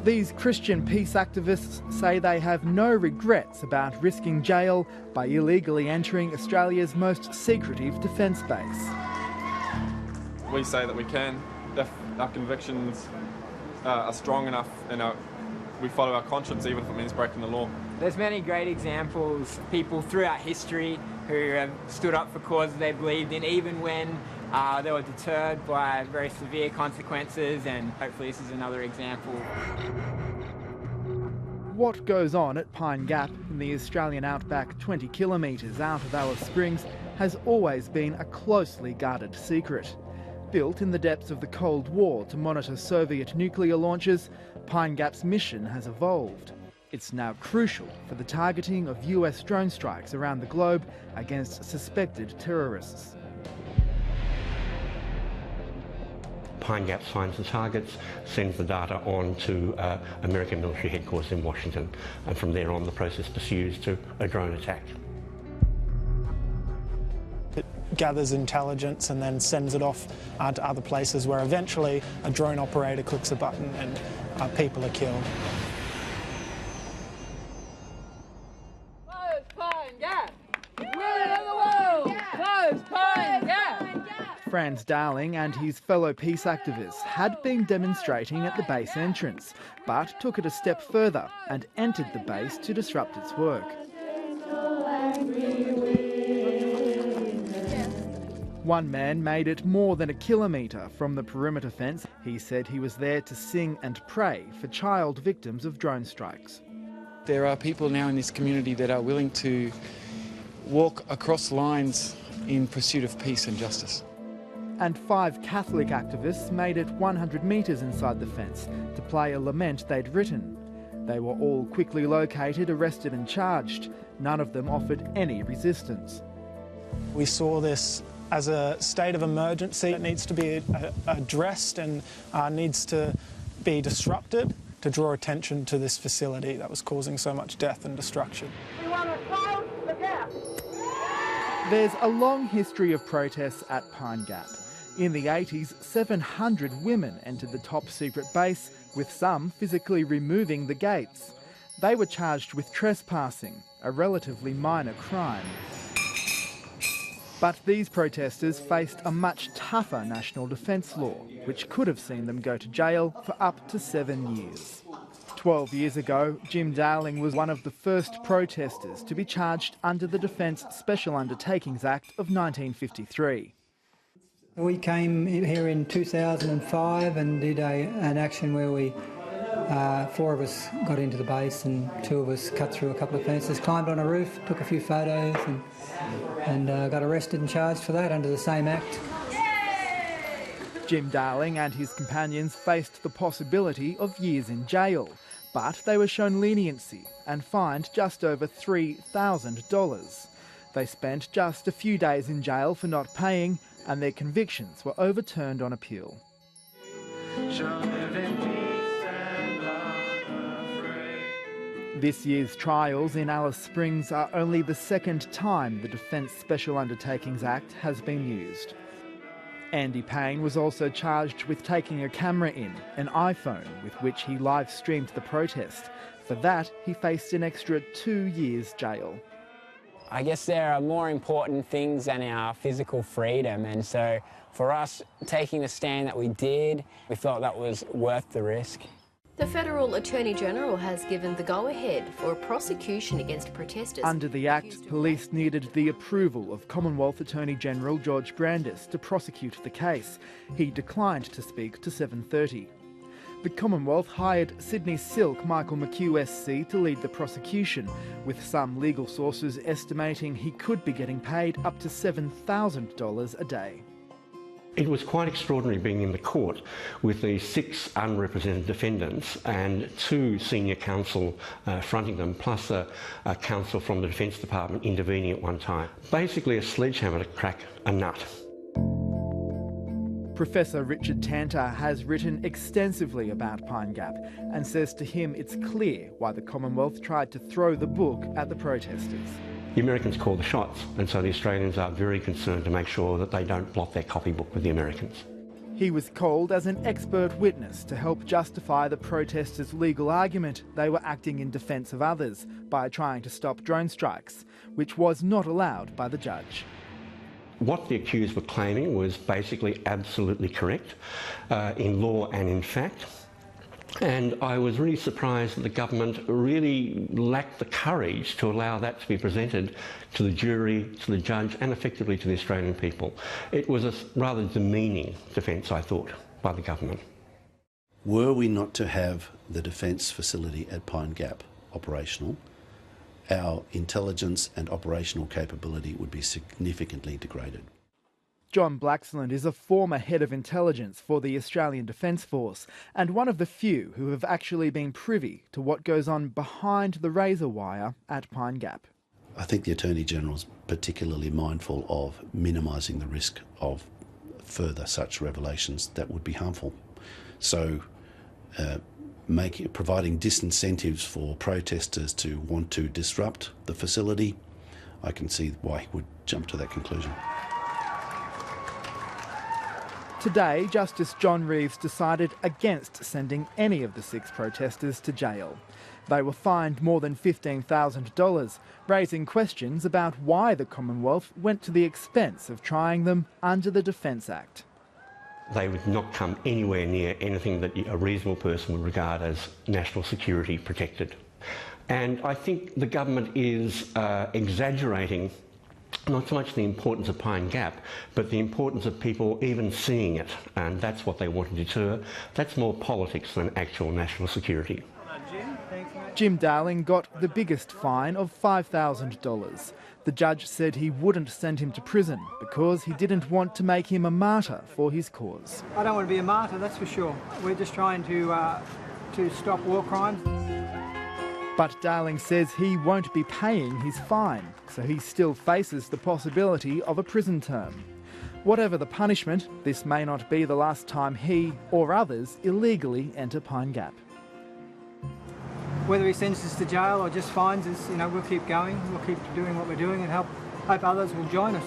These Christian peace activists say they have no regrets about risking jail by illegally entering Australia's most secretive defence base. We say that we can, if our convictions are strong enough and we follow our conscience even if it means breaking the law. There's many great examples, people throughout history who have stood up for causes they believed in, even when they were deterred by very severe consequences, and hopefully this is another example. What goes on at Pine Gap in the Australian outback 20 kilometres out of Alice Springs has always been a closely guarded secret. Built in the depths of the Cold War to monitor Soviet nuclear launches, Pine Gap's mission has evolved. It's now crucial for the targeting of US drone strikes around the globe against suspected terrorists. Pine Gap finds the targets, sends the data on to American military headquarters in Washington, and from there on the process pursues to a drone attack. It gathers intelligence and then sends it off to other places where eventually a drone operator clicks a button and people are killed. Close Pine Gap! Winner of the world! Close Pine Gap! Franz Darling and his fellow peace activists had been demonstrating at the base entrance, but took it a step further and entered the base to disrupt its work. One man made it more than a kilometre from the perimeter fence. He said he was there to sing and pray for child victims of drone strikes. There are people now in this community that are willing to walk across lines in pursuit of peace and justice. And 5 Catholic activists made it 100 metres inside the fence to play a lament they'd written. They were all quickly located, arrested and charged. None of them offered any resistance. We saw this as a state of emergency. It needs to be addressed and needs to be disrupted to draw attention to this facility that was causing so much death and destruction. We want to close the gap! There's a long history of protests at Pine Gap. In the 80s, 700 women entered the top secret base, with some physically removing the gates. They were charged with trespassing, a relatively minor crime. But these protesters faced a much tougher national defence law, which could have seen them go to jail for up to 7 years. 12 years ago, Jim Darling was one of the first protesters to be charged under the Defence Special Undertakings Act of 1953. We came here in 2005 and did an action where we 4 of us got into the base and 2 of us cut through a couple of fences, climbed on a roof, took a few photos and got arrested and charged for that under the same act. Jim Darling and his companions faced the possibility of years in jail, but they were shown leniency and fined just over $3,000. They spent just a few days in jail for not paying, and their convictions were overturned on appeal. This year's trials in Alice Springs are only the second time the Defence Special Undertakings Act has been used. Andy Payne was also charged with taking a camera in, an iPhone, with which he live-streamed the protest. For that, he faced an extra 2 years jail. I guess there are more important things than our physical freedom, and so for us taking the stand that we did, we felt that was worth the risk. The Federal Attorney General has given the go-ahead for a prosecution against protesters. Under the Act, police needed the approval of Commonwealth Attorney General George Brandis to prosecute the case. He declined to speak to 7:30. The Commonwealth hired Sydney Silk Michael McHugh SC to lead the prosecution, with some legal sources estimating he could be getting paid up to $7,000 a day. It was quite extraordinary being in the court with these 6 unrepresented defendants and 2 senior counsel fronting them, plus a counsel from the Defence Department intervening at one time. Basically a sledgehammer to crack a nut. Professor Richard Tanter has written extensively about Pine Gap and says to him it's clear why the Commonwealth tried to throw the book at the protesters. The Americans call the shots, and so the Australians are very concerned to make sure that they don't blot their copybook with the Americans. He was called as an expert witness to help justify the protesters' legal argument they were acting in defence of others by trying to stop drone strikes, which was not allowed by the judge. What the accused were claiming was basically absolutely correct in law and in fact. And I was really surprised that the government really lacked the courage to allow that to be presented to the jury, to the judge and effectively to the Australian people. It was a rather demeaning defence, I thought, by the government. Were we not to have the defence facility at Pine Gap operational, our intelligence and operational capability would be significantly degraded. John Blaxland is a former head of intelligence for the Australian Defence Force and one of the few who have actually been privy to what goes on behind the razor wire at Pine Gap. I think the Attorney-General is particularly mindful of minimising the risk of further such revelations that would be harmful. So providing disincentives for protesters to want to disrupt the facility, I can see why he would jump to that conclusion. Today, Justice John Reeves decided against sending any of the 6 protesters to jail. They were fined more than $15,000, raising questions about why the Commonwealth went to the expense of trying them under the Defence Act. They would not come anywhere near anything that a reasonable person would regard as national security protected. And I think the government is exaggerating not so much the importance of Pine Gap, but the importance of people even seeing it, and that's what they want to deter. That's more politics than actual national security. Jim Darling got the biggest fine of $5,000. The judge said he wouldn't send him to prison because he didn't want to make him a martyr for his cause. I don't want to be a martyr, that's for sure. We're just trying to stop war crimes. But Darling says he won't be paying his fine, so he still faces the possibility of a prison term. Whatever the punishment, this may not be the last time he or others illegally enter Pine Gap. Whether he sends us to jail or just fines us, we'll keep going, we'll keep doing what we're doing and hope others will join us.